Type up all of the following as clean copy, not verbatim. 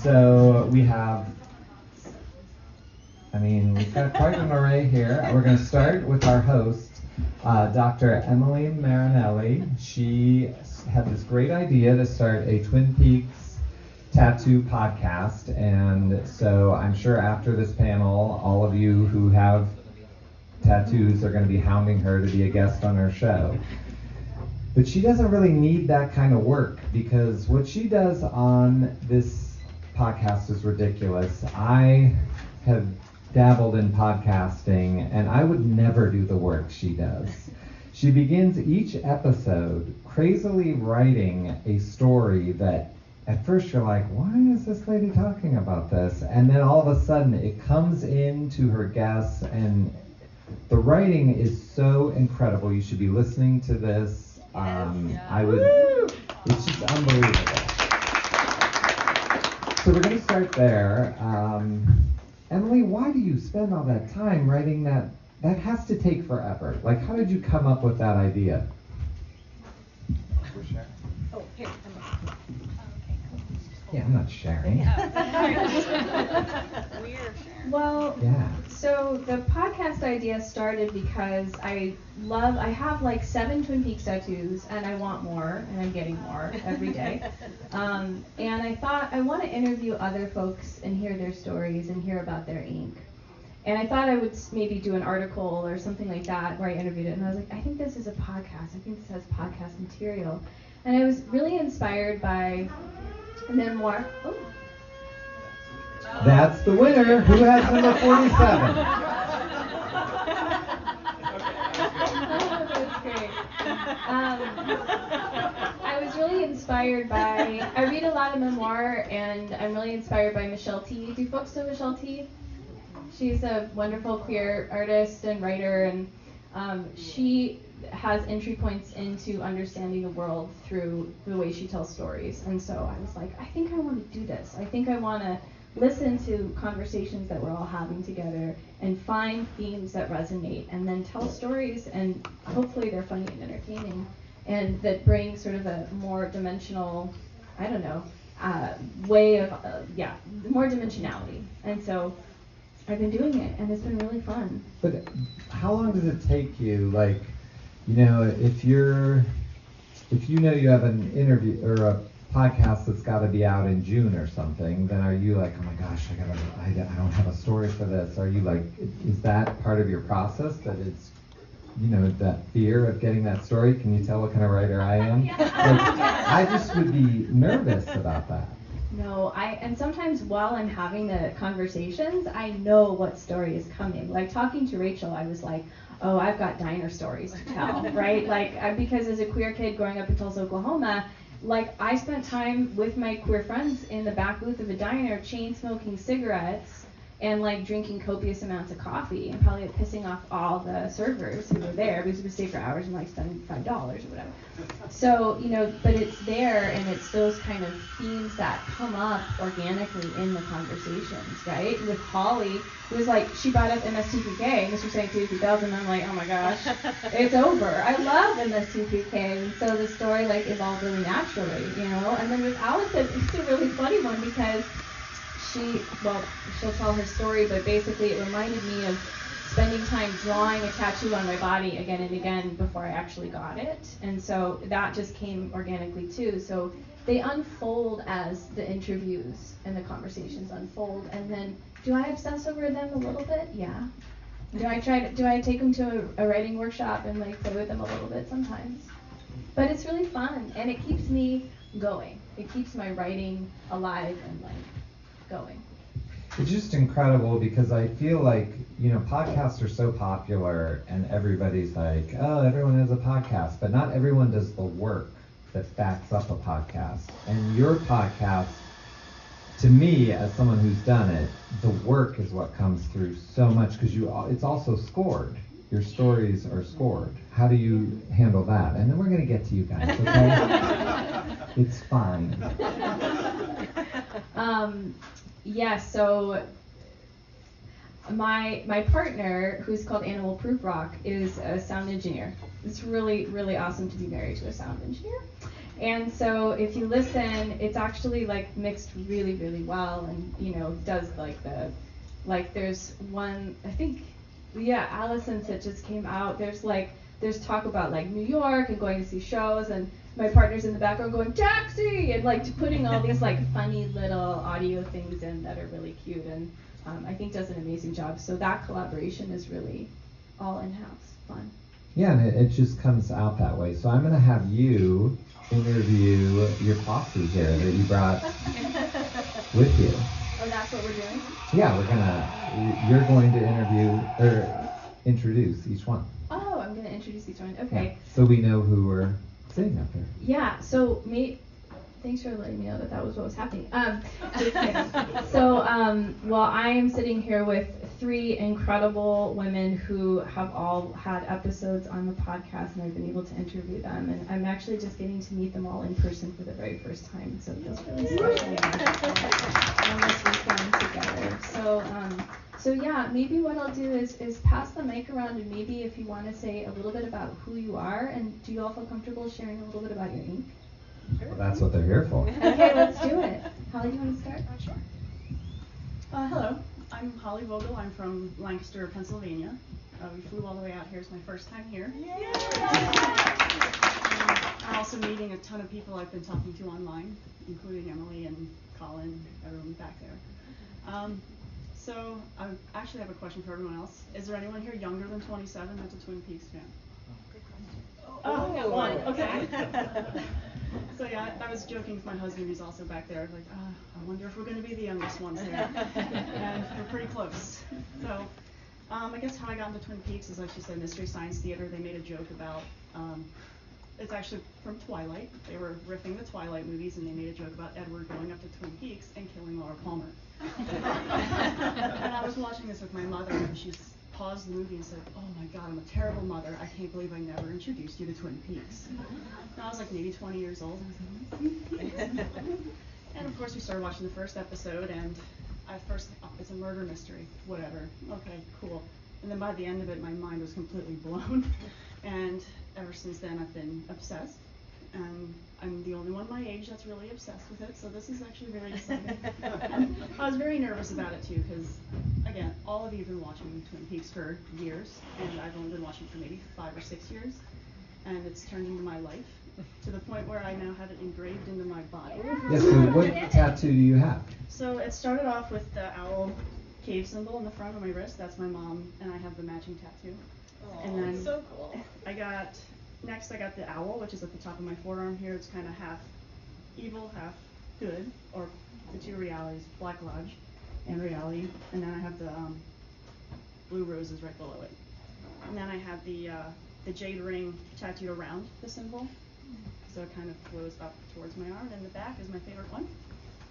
So we've got quite an array here. We're going to start with our host, Dr. Emily Marinelli. She had this great idea to start a Twin Peaks tattoo podcast, and so I'm sure after this panel, all of you who have tattoos are going to be hounding her to be a guest on our show. But she doesn't really need that kind of work, because what she does on this podcast is ridiculous. I have dabbled in podcasting, and I would never do the work she does. She begins each episode crazily writing a story that at first you're like, why is this lady talking about this? And then all of a sudden it comes into her guests, and the writing is so incredible. You should be listening to this. It's just unbelievable. So we're going to start there. Emily, why do you spend all that time writing that? That has to take forever. Like, how did you come up with that idea? We're sharing. Oh, here. Yeah, I'm not sharing. We're sharing. Well, Yeah. so the podcast idea started because I have like 7 Twin Peaks tattoos, and I want more, and I'm getting more every day. And I thought I want to interview other folks and hear their stories and hear about their ink. And I thought I would maybe do an article or something like that where I interviewed it. And I was like, I think this is a podcast. I think this has podcast material. And I was really inspired by a memoir. Oh. That's the winner. Who has number 47? That's great. I was really inspired by, I read a lot of memoir, and I'm really inspired by Michelle T. Do folks know Michelle T? She's a wonderful queer artist and writer, and she has entry points into understanding the world through the way she tells stories. And so I was like, I think I want to do this. I think I want to listen to conversations that we're all having together and find themes that resonate, and then tell stories, and hopefully they're funny and entertaining, and that bring sort of a more dimensional, way of, more dimensionality. And so I've been doing it, and it's been really fun. But how long does it take you, like, if you know you have an interview or a podcast that's got to be out in June or something, then are you like, oh my gosh, I don't have a story for this? Are you like, is that part of your process, that it's, that fear of getting that story? Can you tell what kind of writer I am? Like, I just would be nervous about that. No, and sometimes while I'm having the conversations, I know what story is coming. Like talking to Rachel, I was like, oh, I've got diner stories to tell, right? Like, because as a queer kid growing up in Tulsa, Oklahoma, like I spent time with my queer friends in the back booth of a diner, chain smoking cigarettes and like drinking copious amounts of coffee, and probably pissing off all the servers who were there because we would stay for hours and like spend $5 or whatever. So, but it's there, and it's those kind of themes that come up organically in the conversations, right? With Holly, it was like, she brought up MST3K, Mr. Sanctuary 2000, and I'm like, oh my gosh, it's over. I love MST3K, and so the story like evolved really naturally, And then with Alison, it's a really funny one, because she'll tell her story, but basically it reminded me of spending time drawing a tattoo on my body again and again before I actually got it. And so that just came organically too. So they unfold as the interviews and the conversations unfold. And then, do I obsess over them a little bit? Yeah. Do I take them to a writing workshop and like play with them a little bit? Sometimes. But it's really fun, and it keeps me going. It keeps my writing alive and like going. It's just incredible, because I feel like, podcasts are so popular, and everybody's like, oh, everyone has a podcast, but not everyone does the work that backs up a podcast. And your podcast, to me, as someone who's done it, the work is what comes through so much, because it's also scored. Your stories are scored. How do you handle that? And then we're going to get to you guys, okay? It's fine. So my partner, who's called Animal Proof Rock, is a sound engineer. It's really, really awesome to be married to a sound engineer. And so if you listen, it's actually like mixed really, really well, and does there's one, I think, yeah, Allison's that just came out. There's talk about like New York and going to see shows, and my partner's in the background going taxi and like putting all these like funny little audio things in that are really cute, and I think does an amazing job. So that collaboration is really all in-house fun. Yeah, and it just comes out that way. So I'm going to have you interview your posse here that you brought with you. Oh, that's what we're doing? Yeah, you're going to introduce each one. Oh, I'm going to introduce each one. Okay. Yeah, so we know who we're sitting up here. Yeah, so thanks for letting me know that was what was happening. Just kidding. So, well, I am sitting here with 3 incredible women who have all had episodes on the podcast, and I've been able to interview them, and I'm actually just getting to meet them all in person for the very first time, so it feels really special on this weekend together. So yeah, maybe what I'll do is pass the mic around, and maybe if you want to say a little bit about who you are, and do you all feel comfortable sharing a little bit about your ink? Well, that's what they're here for. Okay, let's do it. Holly, do you want to start? Sure. Hello, I'm Holly Vogel. I'm from Lancaster, Pennsylvania. We flew all the way out here. It's my first time here. Yay! I'm also meeting a ton of people I've been talking to online, including Emily and Colin, everyone back there. So I actually have a question for everyone else. Is there anyone here younger than 27 that's a Twin Peaks fan? Oh, I got one. Okay. So yeah, I was joking with my husband, who's also back there, like, I wonder if we're going to be the youngest ones here. And we're pretty close. So I guess how I got into Twin Peaks is, like she said, Mystery Science Theater. They made a joke about, it's actually from Twilight. They were riffing the Twilight movies, and they made a joke about Edward going up to Twin Peaks and killing Laura Palmer. And I was watching this with my mother, and she paused the movie and said, "Oh my God, I'm a terrible mother. I can't believe I never introduced you to Twin Peaks." And I was like maybe 20 years old. And of course we started watching the first episode, and at first it's a murder mystery, whatever. Okay, cool. And then by the end of it, my mind was completely blown. And ever since then, I've been obsessed. And I'm the only one my age that's really obsessed with it, so this is actually very exciting. I was very nervous about it too, because again, all of you have been watching Twin Peaks for years, and I've only been watching for maybe 5 or 6 years, and it's turned into my life to the point where I now have it engraved into my body. Yes, so what tattoo do you have? So it started off with the owl cave symbol in the front of my wrist. That's my mom, and I have the matching tattoo. Oh, and then so cool. I got the owl, which is at the top of my forearm here. It's kind of half evil, half good, or the two realities, Black Lodge and reality. And then I have the blue roses right below it. And then I have the jade ring tattooed around the symbol, so it kind of flows up towards my arm. And the back is my favorite one.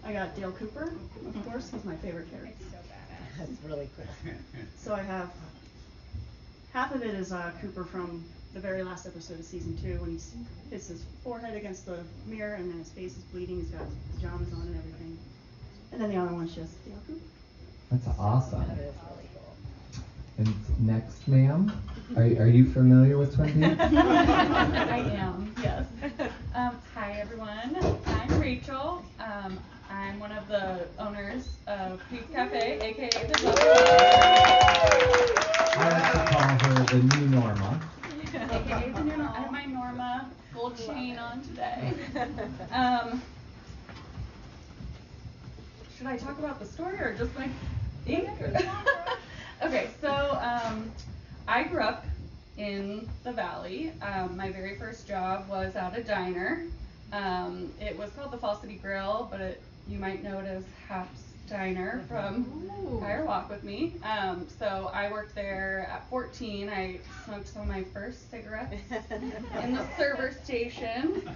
I got Dale Cooper, of course. He's my favorite character. It's so badass. That's really cool. So I have half of it is Cooper from the very last episode of season 2, when he hits his forehead against the mirror, and then his face is bleeding. He's got his pajamas on and everything. And then the other one's just Dale Cooper. That's awesome. That is really cool. And next, ma'am, are you familiar with Twin Peaks? I am, yes. Hi, everyone. I'm Rachel. I'm one of the owners of Peaks Cafe, aka the I like to call her the new Norma. aka the new Norma. I have my Norma gold chain on today. Should I talk about the story or just my ink? Okay, so I grew up in the Valley. My very first job was at a diner. It was called the Fall City Grill, but you might know it as Hap's Diner from Higher Walk with Me. So I worked there at 14. I smoked some of my first cigarettes in the server station.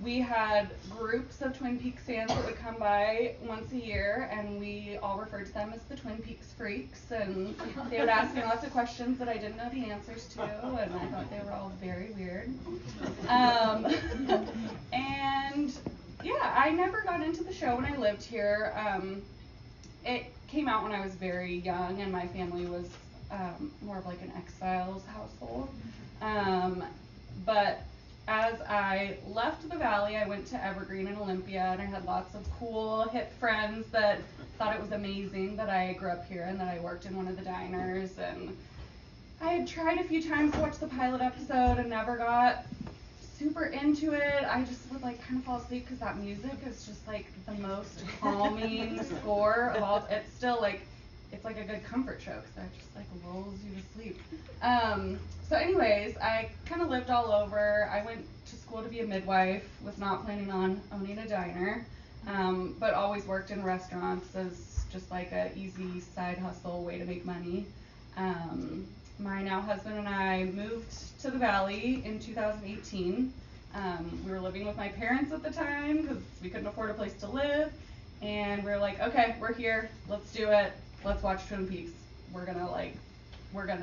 We had groups of Twin Peaks fans that would come by once a year, and we all referred to them as the Twin Peaks freaks, and they would ask me lots of questions that I didn't know the answers to, and I thought they were all very weird. And yeah, I never got into the show when I lived here. It came out when I was very young, and my family was more of like an X-Files household. But as I left the Valley, I went to Evergreen and Olympia, and I had lots of cool, hip friends that thought it was amazing that I grew up here and that I worked in one of the diners. And I had tried a few times to watch the pilot episode and never got super into it. I just would like kind of fall asleep because that music is just like the most calming score of all. It's still like, it's like a good comfort show because it just like lulls you to sleep. So anyways, I kind of lived all over. I went to school to be a midwife, was not planning on owning a diner, but always worked in restaurants as just like a easy side hustle way to make money. My now husband and I moved to the Valley in 2018. We were living with my parents at the time because we couldn't afford a place to live. And we were like, okay, we're here. Let's do it. Let's watch Twin Peaks. We're gonna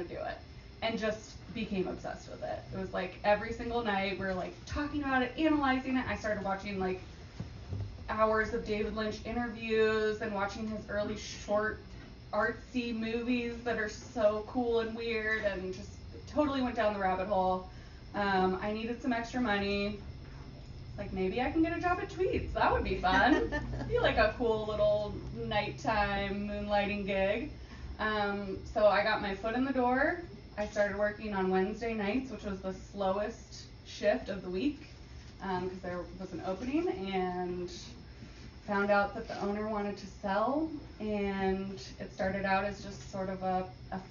do it. And just became obsessed with it. It was like every single night we were like talking about it, analyzing it. I started watching like hours of David Lynch interviews and watching his early short artsy movies that are so cool and weird, and just totally went down the rabbit hole. I needed some extra money. Like, maybe I can get a job at Tweets. That would be fun. Be like a cool little nighttime moonlighting gig. So I got my foot in the door. I started working on Wednesday nights, which was the slowest shift of the week because there was an opening, and found out that the owner wanted to sell, and it started out as just sort of a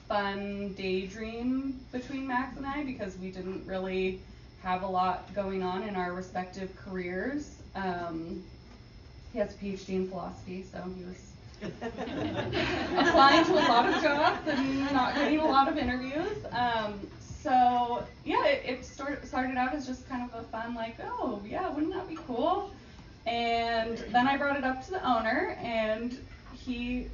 fun daydream between Max and I because we didn't really have a lot going on in our respective careers. He has a PhD in philosophy, so he was applying to a lot of jobs and not getting a lot of interviews. So yeah, it started out as just kind of a fun, like, oh yeah, wouldn't that be cool? And then I brought it up to the owner, and he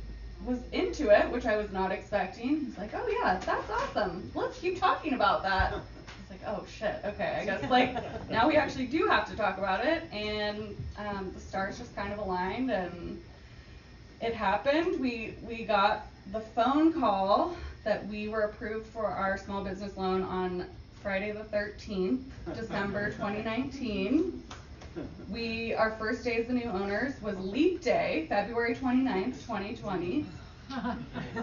was into it, which I was not expecting. He's like, oh yeah, that's awesome. Let's keep talking about that. I was like, oh shit, okay, I guess like now we actually do have to talk about it. And the stars just kind of aligned, and it happened. We got the phone call that we were approved for our small business loan on Friday the 13th, December 2019. Our first day as the new owners was Leap Day, February 29th, 2020.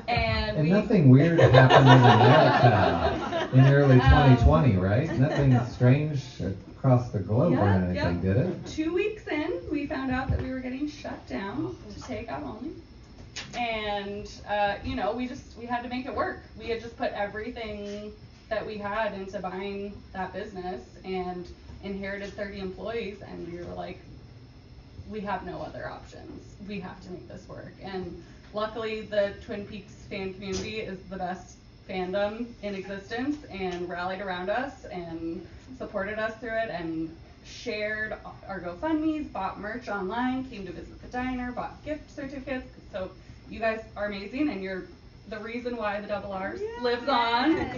And nothing weird happened in America in early 2020, right? Nothing strange across the globe or anything, did it? 2 weeks in, we found out that we were getting shut down to takeout only. And, we had to make it work. We had just put everything that we had into buying that business and inherited 30 employees, and we were like, we have no other options. We have to make this work. And luckily, the Twin Peaks fan community is the best fandom in existence, and rallied around us and supported us through it, and shared our GoFundMes, bought merch online, came to visit the diner, bought gift certificates. So you guys are amazing, and you're the reason why the Double R's lives on.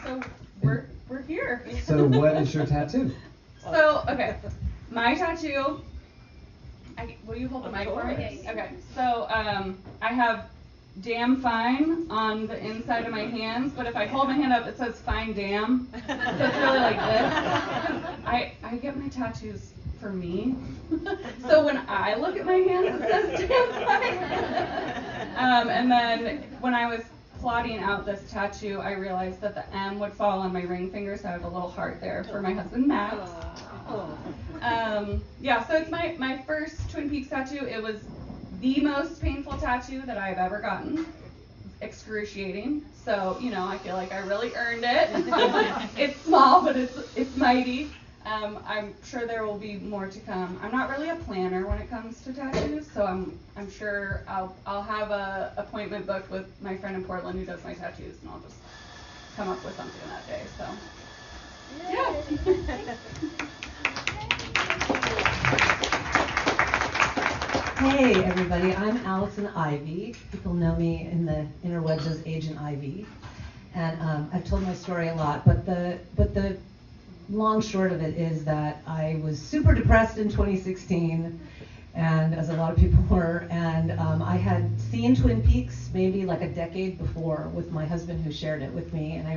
So we're here. So what is your tattoo? So, okay, my tattoo, will you hold the mic for me? Okay, so I have damn fine on the inside of my hands, but if I hold my hand up, it says fine damn. So it's really like this. I get my tattoos for me. So when I look at my hands, it says damn fine. And then when I was plotting out this tattoo, I realized that the M would fall on my ring finger, so I have a little heart there for my husband, Max. So it's my first Twin Peaks tattoo. It was the most painful tattoo that I've ever gotten. Excruciating. So, I feel like I really earned it. It's small, but it's mighty. I'm sure there will be more to come. I'm not really a planner when it comes to tattoos, so I'm sure I'll have a appointment booked with my friend in Portland who does my tattoos, and I'll just come up with something that day. So, yeah. Hey everybody, I'm Alison Ivy. People know me in the interwebs as Agent Ivy, and I've told my story a lot. But the long short of it is that I was super depressed in 2016, and as a lot of people were. And I had seen Twin Peaks maybe like a decade before with my husband who shared it with me, and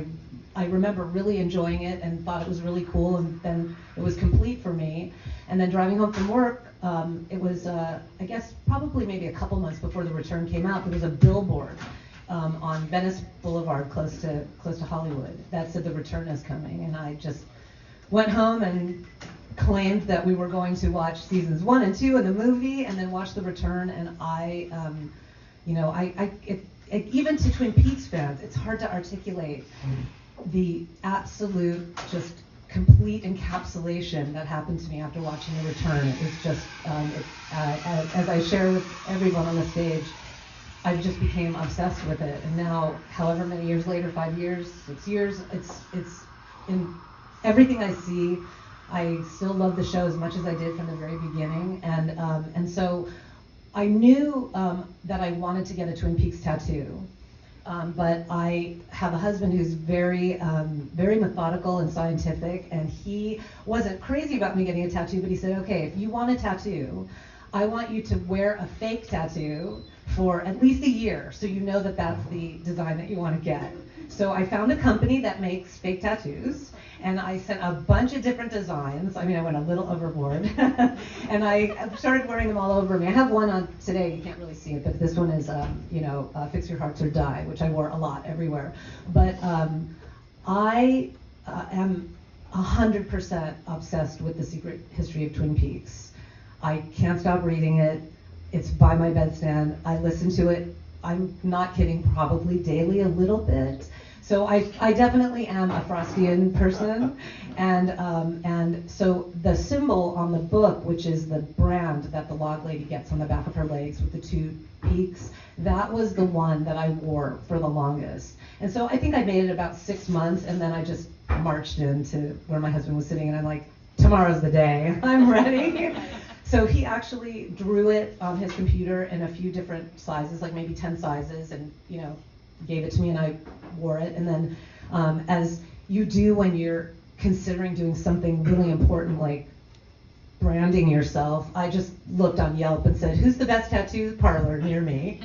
I remember really enjoying it and thought it was really cool, and then it was complete for me. And then driving home from work, it was, I guess, probably maybe a couple months before The Return came out, there was a billboard on Venice Boulevard close to Hollywood that said The Return is coming. And I just went home and claimed that we were going to watch seasons 1 and 2 of the movie and then watch The Return. And even to Twin Peaks fans, it's hard to articulate the absolute just complete encapsulation that happened to me after watching The Return. It was just, as I share with everyone on the stage, I just became obsessed with it. And now, however many years later, 5 years, 6 years, it's in everything I see. I still love the show as much as I did from the very beginning. And so I knew that I wanted to get a Twin Peaks tattoo. But I have a husband who's very methodical and scientific, and he wasn't crazy about me getting a tattoo, but he said, okay, if you want a tattoo, I want you to wear a fake tattoo for at least a year, so you know that that's the design that you want to get. So I found a company that makes fake tattoos, and I sent a bunch of different designs. I mean, I went a little overboard, and I started wearing them all over me. I have one on today. You can't really see it, but this one is, Fix Your Hearts or Die, which I wore a lot everywhere. But I am 100% obsessed with The Secret History of Twin Peaks. I can't stop reading it. It's by my bedstand. I listen to it, I'm not kidding, probably daily a little bit. So I definitely am a Frostian person, and so the symbol on the book, which is the brand that the log lady gets on the back of her legs with the 2 peaks, that was the one that I wore for the longest. And so I think I made it about 6 months, and then I just marched into where my husband was sitting, and I'm like, tomorrow's the day, I'm ready. So he actually drew it on his computer in a few different sizes, like maybe 10 sizes, and gave it to me, and I wore it. And then as you do when you're considering doing something really important like branding yourself, I just looked on Yelp and said, who's the best tattoo parlor near me?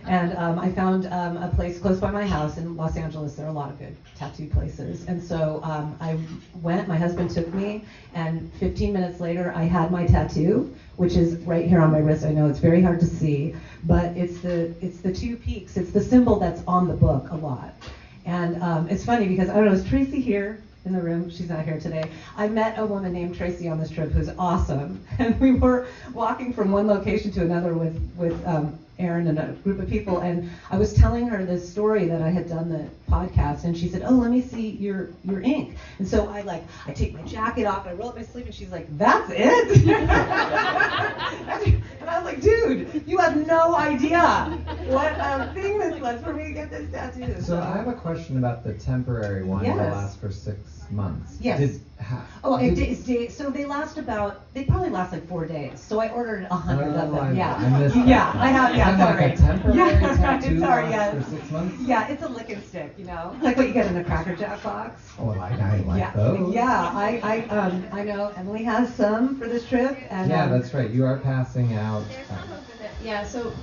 And I found a place close by my house in Los Angeles. There are a lot of good tattoo places. And so I went, my husband took me, and 15 minutes later I had my tattoo, which is right here on my wrist. I know it's very hard to see, but it's the 2 peaks. It's the symbol that's on the book a lot. And it's funny because, I don't know, is Tracy here in the room? She's not here today. I met a woman named Tracy on this trip who's awesome. And we were walking from one location to another with Erin and a group of people, and I was telling her this story that I had done the podcast, and she said, oh, let me see your ink. And so I take my jacket off, I roll up my sleeve, and she's like, that's it? And I was like, dude, you have no idea what a thing this was for me to get this tattoo. So I have a question about the temporary one that lasts for 6 months. Yes. So they probably last like 4 days. So I ordered 100 of them. I missed that. Yeah, I have. Yeah, sorry. Like a temporary tattoo sorry, lasts for 6 months. Yeah, it's a lick and stick, like what you get in a Cracker Jack box. Oh, I like those. Yeah, I know Emily has some for this trip. And, that's right. You are passing out. Yeah, so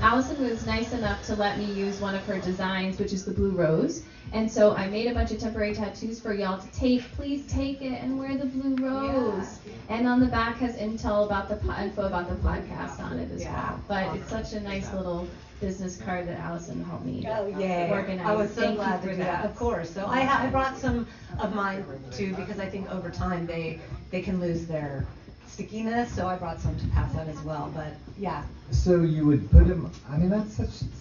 Alison was nice enough to let me use one of her designs, which is the blue rose. And so I made a bunch of temporary tattoos for y'all to take. Please take it and wear the blue rose. Yeah. And on the back has info about the podcast on it as well. But it's such a nice little business card that Alison helped me organize. I was so glad to do that. Of course. So I brought some of mine too, because I think over time they can lose their stickiness, so I brought some to pass out as well. But yeah. So you would put them,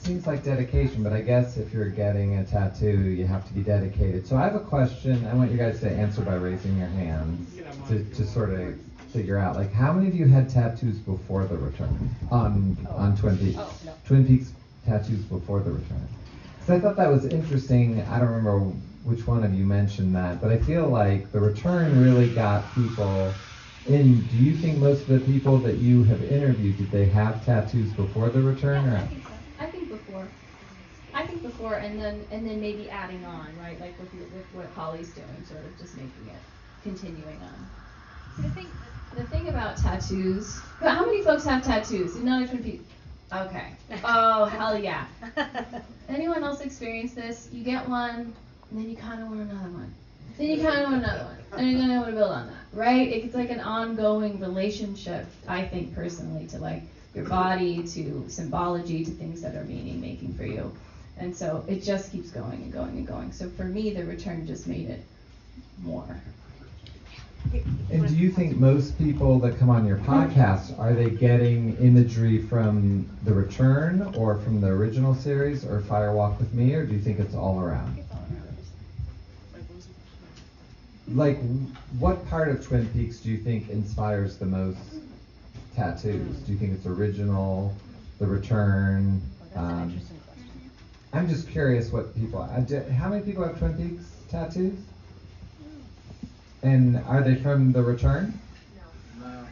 seems like dedication, but I guess if you're getting a tattoo, you have to be dedicated. So I have a question. I want you guys to answer by raising your hands to sort of figure out, like, how many of you had tattoos before The Return on Twin Peaks? Oh, no. Twin Peaks tattoos before The Return. So I thought that was interesting. I don't remember which one of you mentioned that, but I feel like The Return really got people in. Do you think most of the people that you have interviewed, did they have tattoos before The Return? Yeah, I think before, and then maybe adding on, right? Like with what Holly's doing, sort of just making it continuing on. I think The thing about tattoos, but how many folks have tattoos? Not a Twin Peaks. Okay. Oh, hell yeah. Anyone else experience this? You get one, and then you kind of want another one. Then you kind of want another one. And you're going to want to build on that, right? It's like an ongoing relationship, I think, personally, to like your body, to symbology, to things that are meaning making for you. And so it just keeps going and going and going. So for me, the return just made it more. And do you think most people that come on your podcast, are they getting imagery from The Return or from the original series or Fire Walk with Me, or do you think it's all around? Like, what part of Twin Peaks do you think inspires the most tattoos? Do you think it's original, The Return? That's an interesting question. I'm just curious what people, how many people have Twin Peaks tattoos? And are they from The Return? No.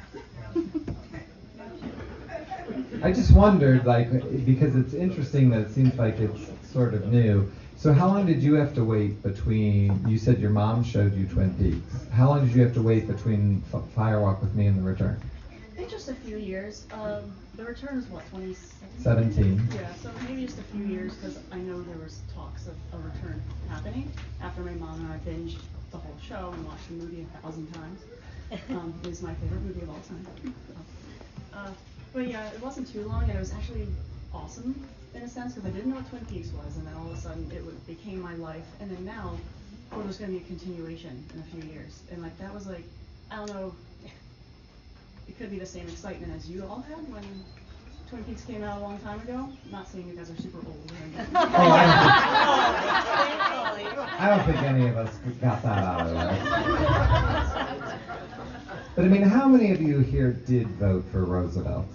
I just wondered, like, because it's interesting that it seems like it's sort of new. So how long did you have to wait between, you said your mom showed you Twin Peaks. How long did you have to wait between Fire Walk with Me and The Return? I think just a few years. The Return is what, 2017? 17. Yeah, so maybe just a few years, because I know there was talks of a return happening after my mom and I binged the whole show and watched the movie 1,000 times. It is my favorite movie of all time. But yeah, it wasn't too long, and it was actually awesome in a sense, because I didn't know what Twin Peaks was, and then all of a sudden it became my life. And then now, well, there's going to be a continuation in a few years, and like that was like, I don't know, it could be the same excitement as you all had when Twin Peaks came out a long time ago. I'm not saying you guys are super old or anything. I don't think any of us got that out of there. But I mean, how many of you here did vote for Roosevelt?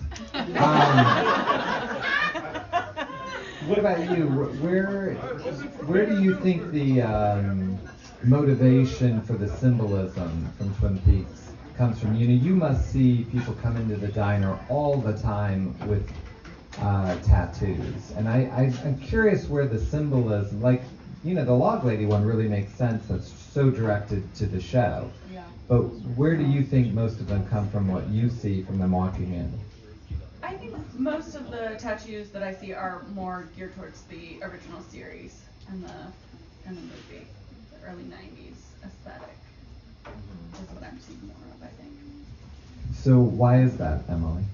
What about you? Where do you think the motivation for the symbolism from Twin Peaks comes from? You know, you must see people come into the diner all the time with tattoos, and I'm curious where the symbolism, like, you know, the Log Lady one really makes sense. That's so directed to the show. Yeah. But where do you think most of them come from? What you see from them walking in? I think most of the tattoos that I see are more geared towards the original series and the movie, the early 90s aesthetic is what I'm seeing more of, I think. So why is that, Emily?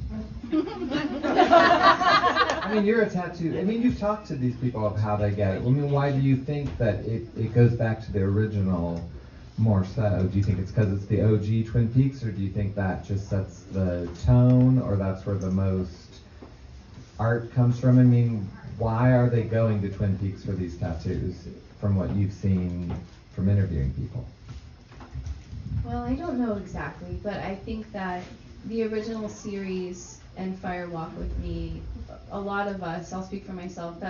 I mean, you're a tattoo. I mean, you've talked to these people of how they get it. I mean, why do you think that it goes back to the original more so? Do you think it's because it's the OG Twin Peaks, or do you think that just sets the tone, or that's where the most art comes from? I mean, why are they going to Twin Peaks for these tattoos, from what you've seen from interviewing people? Well, I don't know exactly, but I think that the original series and Fire Walk with Me, a lot of us, I'll speak for myself,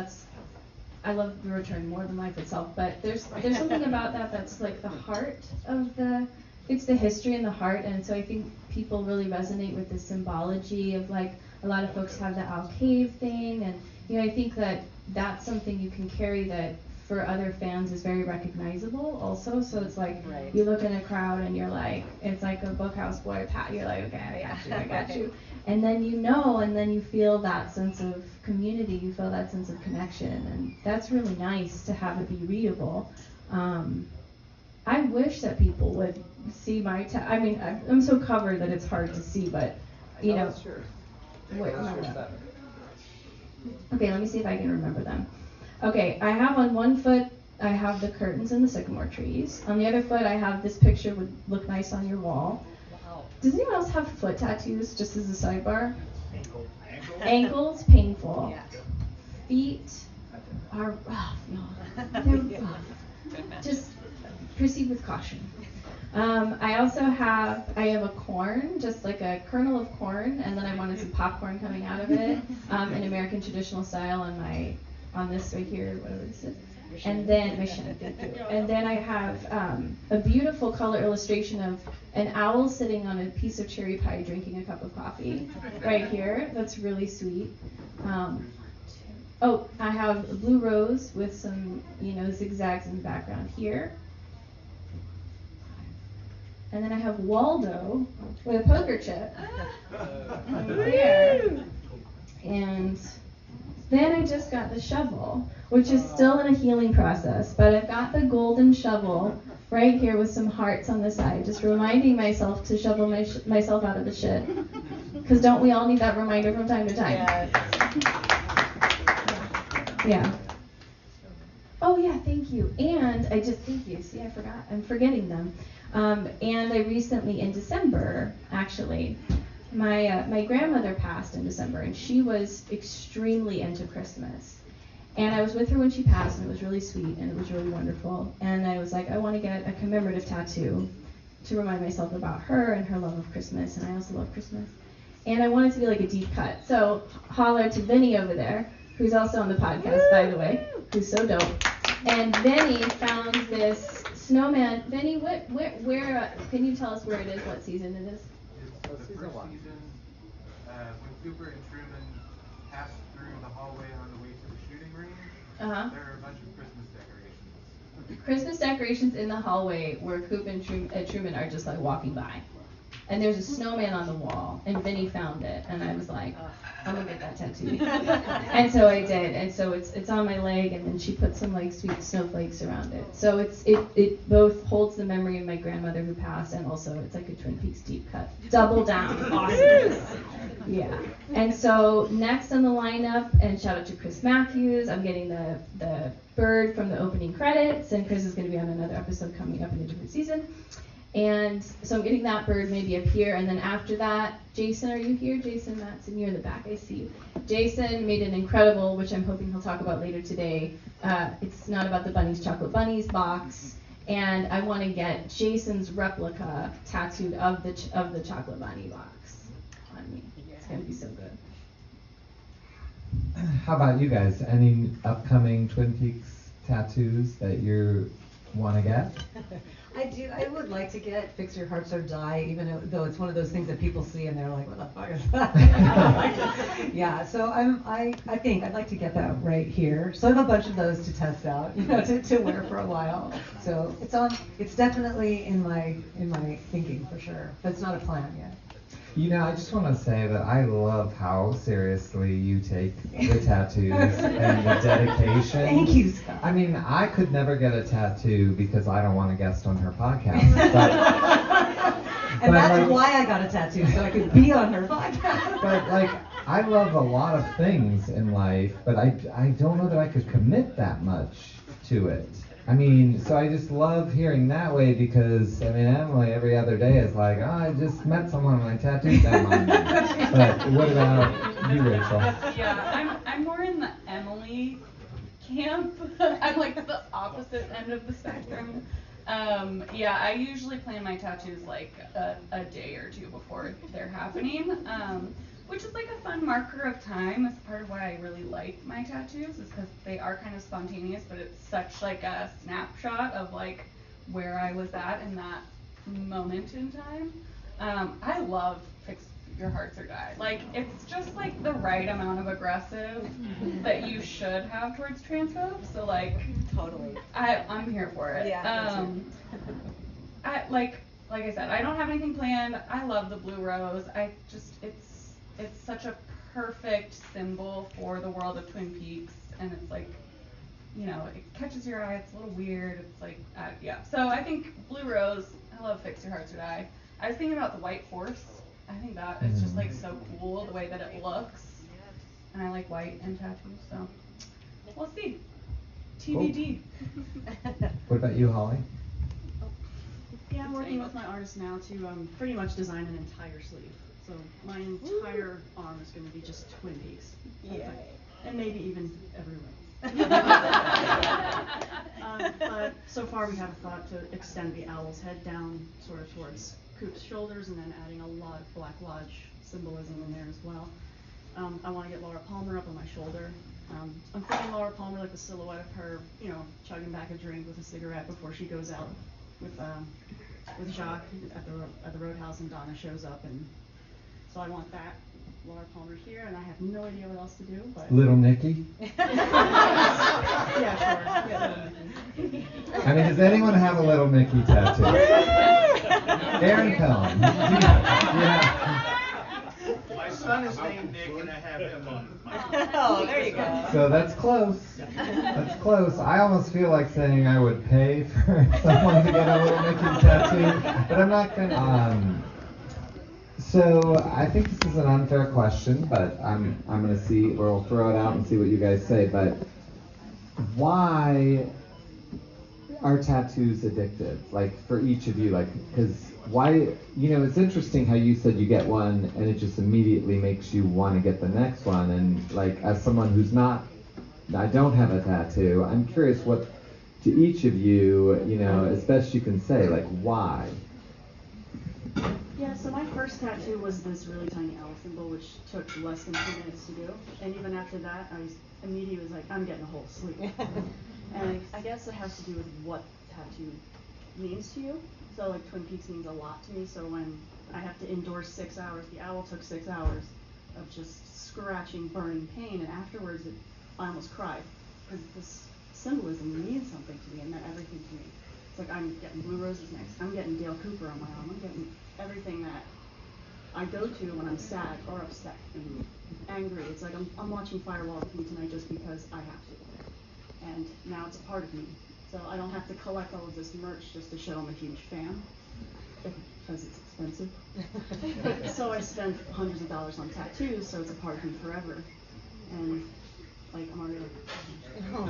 I love The Return more than life itself, but there's something about that that's like the heart of it's the history and the heart, and so I think people really resonate with the symbology of, like, a lot of folks have the owl cave thing, and, you know, I think that that's something you can carry that for other fans is very recognizable also. So it's like, right. You look in a crowd and you're like, it's like a Bookhouse Boy pat, you're like, okay, I got you. And then you know, and then you feel that sense of community, you feel that sense of connection, and that's really nice to have it be readable. I wish that people would see my I mean, I'm so covered that it's hard to see, but, you know. Wait, okay, let me see if I can remember them. Okay, I have on one foot, I have the curtains and the sycamore trees. On the other foot, I have this picture would look nice on your wall. Wow. Does anyone else have foot tattoos, just as a sidebar? Ankles, painful. Yeah. Feet are rough, y'all. They're rough. Just proceed with caution. I also have a corn, just like a kernel of corn, and then I wanted some popcorn coming out of it, in American traditional style on this right here, whatever this is. And then, and then I have a beautiful color illustration of an owl sitting on a piece of cherry pie drinking a cup of coffee right here. That's really sweet. I have a blue rose with some, zigzags in the background here. And then I have Waldo with a poker chip right there. And then I just got the shovel, which is still in a healing process, but I've got the golden shovel right here with some hearts on the side, just reminding myself to shovel myself out of the shit. Because don't we all need that reminder from time to time? Yes. Yeah. Oh yeah, thank you. And thank you. See, I forgot. I'm forgetting them. And I recently, in December, actually, my grandmother passed in December, and she was extremely into Christmas. And I was with her when she passed, and it was really sweet, and it was really wonderful. And I was like, I want to get a commemorative tattoo to remind myself about her and her love of Christmas, and I also love Christmas. And I want it to be like a deep cut. So holler to Vinny over there, who's also on the podcast, by the way, who's so dope. And Vinny found this snowman. Vinny, where can you tell us where it is, what season it is? It's the first season when Cooper and Truman pass through the hallway on the way to the shooting range. Uh-huh. There are a bunch of Christmas decorations. Christmas decorations in the hallway where Coop and Truman are just like walking by. And there's a snowman on the wall, and Vinny found it, and I was like, I'm gonna get that tattoo. And so I did, and so it's on my leg, and then she put some like sweet snowflakes around it. So it both holds the memory of my grandmother who passed, and also it's like a Twin Peaks deep cut. Double down, awesome. Yeah. And so next on the lineup, and shout out to Chris Matthews, I'm getting the bird from the opening credits, and Chris is gonna be on another episode coming up in a different season. And so I'm getting that bird maybe up here, and then after that, Jason, are you here? Jason Matson, you're in the back, I see you. Jason made an incredible, which I'm hoping he'll talk about later today. It's not about the bunnies, chocolate bunnies box, and I want to get Jason's replica tattooed of the chocolate bunny box on me. It's gonna be so good. How about you guys? Any upcoming Twin Peaks tattoos that you want to get? I do. I would like to get Fix Your Hearts or Die, even though it's one of those things that people see and they're like, what the fuck is that? Yeah, so I think I'd like to get that right here. So I have a bunch of those to test out, to wear for a while. So it's definitely in my thinking for sure, but it's not a plan yet. I just want to say that I love how seriously you take the tattoos and the dedication. Thank you, Scott. I mean, I could never get a tattoo because I don't want to guest on her podcast. But, and that's why I got a tattoo, so I could be on her podcast. But I love a lot of things in life, but I don't know that I could commit that much to it. I mean, so I just love hearing that way because, Emily every other day is like, oh, I just met someone and I tattooed them on me. But what about you, Rachel? Yeah, I'm more in the Emily camp. I'm like the opposite end of the spectrum. Yeah, I usually plan my tattoos like a day or two before they're happening. Which is like a fun marker of time. It's part of why I really like my tattoos, is because they are kind of spontaneous, but it's such like a snapshot of like where I was at in that moment in time. I love Fix Your Hearts or Die. Like, it's just like the right amount of aggressive that you should have towards transphobes. So like, Totally. I'm here for it. Yeah. I like I said, I don't have anything planned. I love the blue rose. It's such a perfect symbol for the world of Twin Peaks, and it's like, it catches your eye. It's a little weird. It's like, yeah. So I think blue rose. I love Fix Your Hearts or Die. I was thinking about the white horse. I think that is just like so cool the way that it looks, and I like white and tattoos. So we'll see. TBD. What about you, Holly? Yeah, I'm working with my artist now to pretty much design an entire sleeve. So my entire arm is going to be just Twin Peaks. Yay. And maybe even everywhere. But so far we have a thought to extend the owl's head down sort of towards Coop's shoulders, and then adding a lot of Black Lodge symbolism in there as well. I want to get Laura Palmer up on my shoulder. I'm thinking Laura Palmer, like the silhouette of her, chugging back a drink with a cigarette before she goes out with Jacques at the Roadhouse, and Donna shows up, and so I want that Laura Palmer here, and I have no idea what else to do, but Little Nicky? yeah, sure. Yeah, Little Nicky. Does anyone have a Little Nicky tattoo? Aaron Cohen. Yeah. My son is named Nick, and I have him on my. Oh, there you go. So that's close. That's close. I almost feel like saying I would pay for someone to get a little Mickey tattoo, but I'm not gonna. So I think this is an unfair question, but I'm gonna see. We'll throw it out and see what you guys say. But why are tattoos addictive? Like for each of you, like because why? It's interesting how you said you get one and it just immediately makes you want to get the next one. And like as someone who's not, I don't have a tattoo. I'm curious what to each of you, as best you can say, like why. Yeah, so my first tattoo was this really tiny owl symbol, which took less than 2 minutes to do. And even after that, I was immediately like, I'm getting a whole sleeve. And I guess it has to do with what tattoo means to you. So like Twin Peaks means a lot to me. So when I have to endure 6 hours, the owl took 6 hours of just scratching, burning pain. And afterwards, I almost cried because this symbolism means something to me and meant everything to me. It's like I'm getting Blue Roses next. I'm getting Dale Cooper on my arm. I'm getting everything that I go to when I'm sad or upset and angry. It's like I'm watching Firewall with me tonight just because I have to. And now it's a part of me. So I don't have to collect all of this merch just to show I'm a huge fan, because it's expensive. So I spend hundreds of dollars on tattoos, so it's a part of me forever. And like I'm already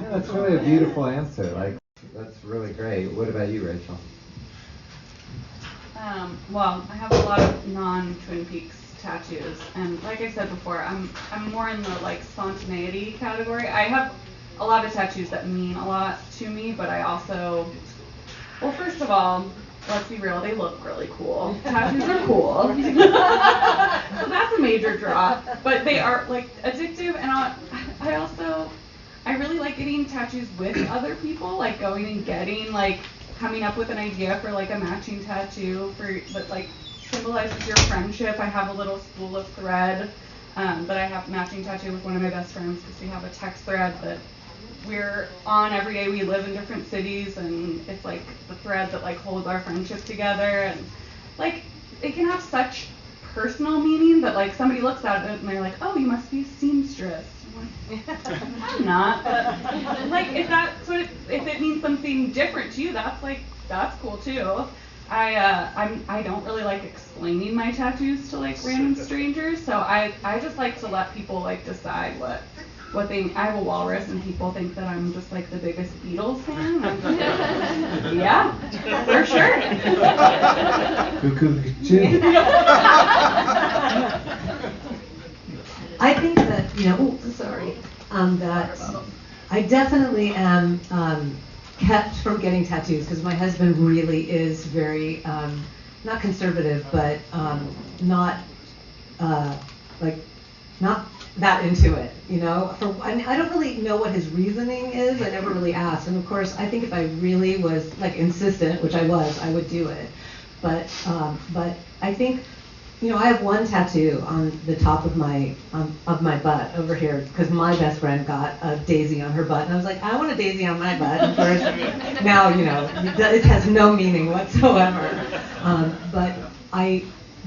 Yeah, that's really a beautiful answer. Like that's really great. What about you, Rachel? Well, I have a lot of non-Twin Peaks tattoos, and like I said before, I'm more in the like spontaneity category. I have a lot of tattoos that mean a lot to me, but I also, well, first of all, let's be real, they look really cool. Tattoos are cool. So that's a major draw, but they are like addictive, and I really like getting tattoos with other people, like going and getting like coming up with an idea for like a matching tattoo that like symbolizes your friendship. I have a little spool of thread that I have matching tattoo with one of my best friends because we have a text thread that we're on every day. We live in different cities, and it's like the thread that like holds our friendship together. And like it can have such personal meaning that like somebody looks at it and they're like, oh, you must be a seamstress. I'm like, I'm not, but like if it means something different to you, that's cool too. I don't really like explaining my tattoos to like random strangers, so I just like to let people like decide what they. I have a walrus, and people think that I'm just like the biggest Beatles fan. And I'm just like, yeah, for sure. I think that that I definitely am kept from getting tattoos because my husband really is very not conservative, but not that into it, I don't really know what his reasoning is. I never really asked, and of course I think if I really was like insistent, which I was, I would do it, but I think I have one tattoo on the top of my butt over here because my best friend got a daisy on her butt, and I was like, I want a daisy on my butt. Of course, now it has no meaning whatsoever. But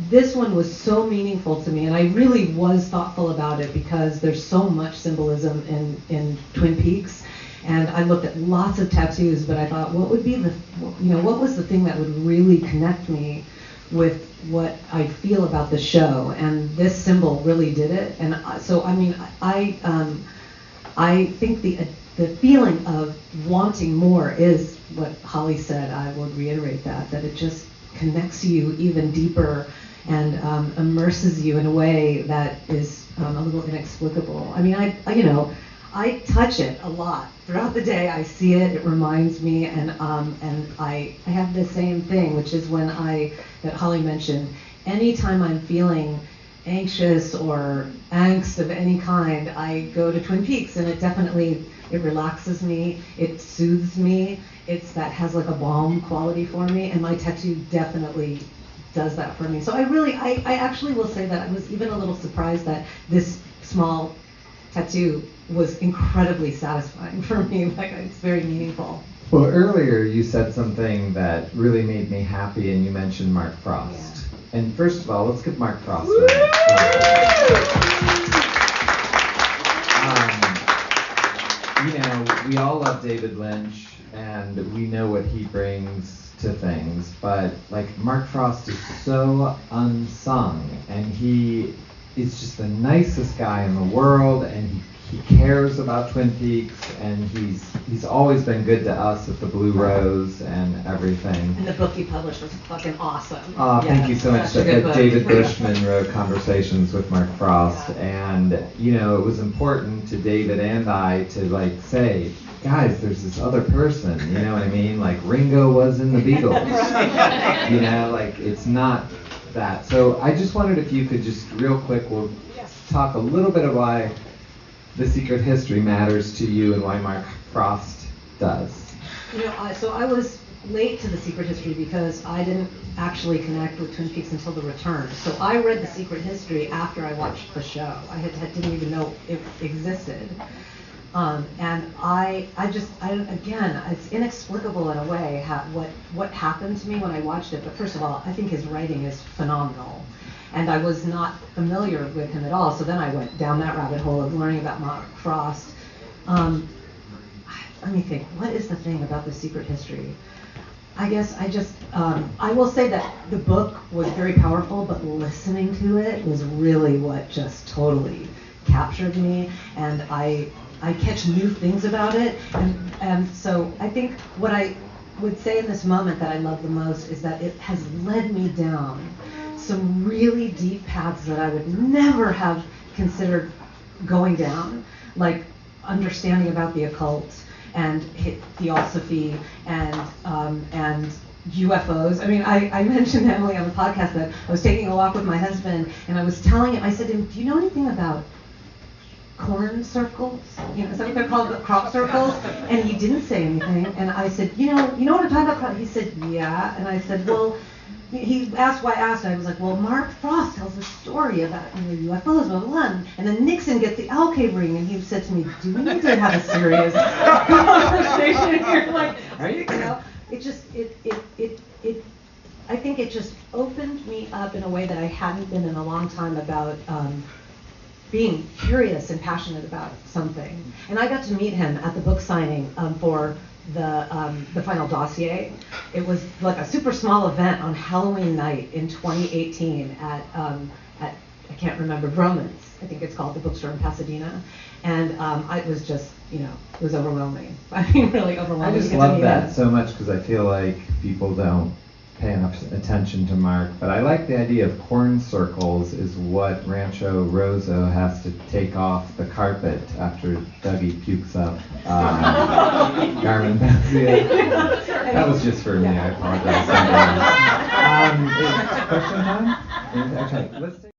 this one was so meaningful to me, and I really was thoughtful about it because there's so much symbolism in Twin Peaks. And I looked at lots of tattoos, but I thought, what would be what was the thing that would really connect me with what I feel about the show? And this symbol really did it. And so, I think the feeling of wanting more is what Holly said. I would reiterate that it just connects you even deeper and immerses you in a way that is a little inexplicable. I touch it a lot throughout the day. I see it. It reminds me, and I have the same thing, which is that Holly mentioned. Anytime I'm feeling anxious or angst of any kind, I go to Twin Peaks, and it relaxes me. It soothes me. That has like a balm quality for me, and my tattoo definitely does that for me. So I actually will say that I was even a little surprised that this small tattoo was incredibly satisfying for me. Like, it's very meaningful. Well, earlier you said something that really made me happy, and you mentioned Mark Frost. And first of all, let's give Mark Frost a round. We all love David Lynch, and we know what he brings to things, but like Mark Frost is so unsung, and he is just the nicest guy in the world, and he cares about Twin Peaks, and he's always been good to us at the Blue Rose and everything. And the book you published was fucking awesome. Thank you so much. David Bushman wrote Conversations with Mark Frost, and it was important to David and I to like say, guys, there's this other person, you know what I mean? Like Ringo was in the Beatles. Like it's not that. So I just wondered if you could just real quick, we'll talk a little bit of why The Secret History matters to you and why Mark Frost does. So I was late to The Secret History because I didn't actually connect with Twin Peaks until The Return. So I read The Secret History after I watched the show. I didn't even know it existed. And again, it's inexplicable in a way what happened to me when I watched it. But first of all, I think his writing is phenomenal. And I was not familiar with him at all. So then I went down that rabbit hole of learning about Mark Frost. Let me think, what is the thing about The Secret History? I guess I will say that the book was very powerful, but listening to it was really what just totally captured me. And I catch new things about it. And so I think what I would say in this moment that I love the most is that it has led me down some really deep paths that I would never have considered going down, like understanding about the occult and theosophy and UFOs. I mean, I mentioned Emily on the podcast that I was taking a walk with my husband, and I was telling him, I said to him, do you know anything about corn circles? Is that what they're called, the crop circles? And he didn't say anything, and I said, you know what I'm talking about? He said, yeah, and I said, well, he asked why I asked, and I was like, well, Mark Frost tells a story about UFOs, blah, blah, blah. And then Nixon gets the alcave ring, and he said to me, do we need to have a serious conversation here? Like, I think it just opened me up in a way that I hadn't been in a long time about being curious and passionate about something. And I got to meet him at the book signing for the final dossier. It was like a super small event on Halloween night in 2018 at I can't remember, Romans, I think it's called, the bookstore in Pasadena. And it was just, it was overwhelming. I mean, really overwhelming. I just love that so much because I feel like people don't pay enough attention to Mark. But I like the idea of corn circles is what Rancho Rosso has to take off the carpet after Dougie pukes up Carmen Benzia. That was just for me. I apologize. Question time? Okay, let's take